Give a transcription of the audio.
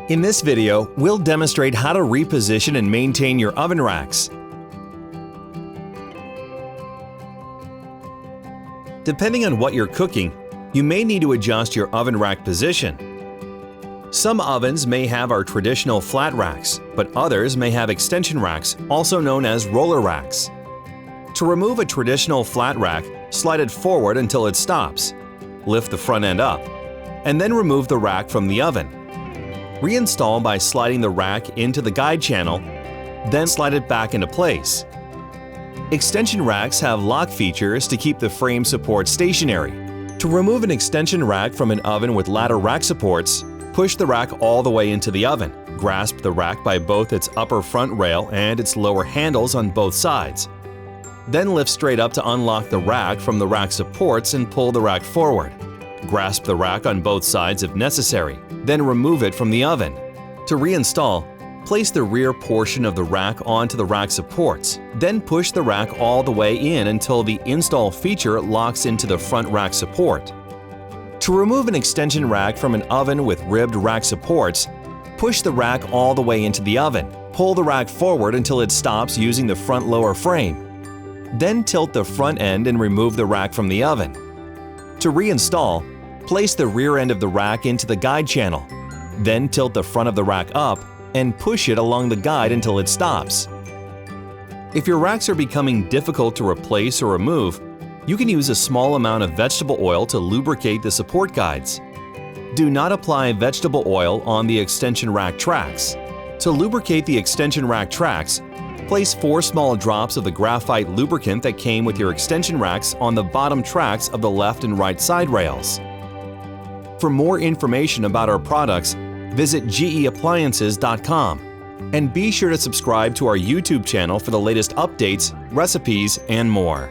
In this video, we'll demonstrate how to reposition and maintain your oven racks. Depending on what you're cooking, you may need to adjust your oven rack position. Some ovens may have our traditional flat racks, but others may have extension racks, also known as roller racks. To remove a traditional flat rack, slide it forward until it stops. Lift the front end up, and then remove the rack from the oven. Reinstall by sliding the rack into the guide channel, then slide it back into place. Extension racks have lock features to keep the frame support stationary. To remove an extension rack from an oven with ladder rack supports, push the rack all the way into the oven. Grasp the rack by both its upper front rail and its lower handles on both sides. Then lift straight up to unlock the rack from the rack supports and pull the rack forward. Grasp the rack on both sides if necessary, then remove it from the oven. To reinstall, place the rear portion of the rack onto the rack supports, then push the rack all the way in until the install feature locks into the front rack support. To remove an extension rack from an oven with ribbed rack supports, push the rack all the way into the oven. Pull the rack forward until it stops using the front lower frame. Then tilt the front end and remove the rack from the oven. To reinstall, place the rear end of the rack into the guide channel. Then tilt the front of the rack up and push it along the guide until it stops. If your racks are becoming difficult to replace or remove, you can use a small amount of vegetable oil to lubricate the support guides. Do not apply vegetable oil on the extension rack tracks. To lubricate the extension rack tracks, place 4 small drops of the graphite lubricant that came with your extension racks on the bottom tracks of the left and right side rails. For more information about our products, visit geappliances.com and be sure to subscribe to our YouTube channel for the latest updates, recipes, and more.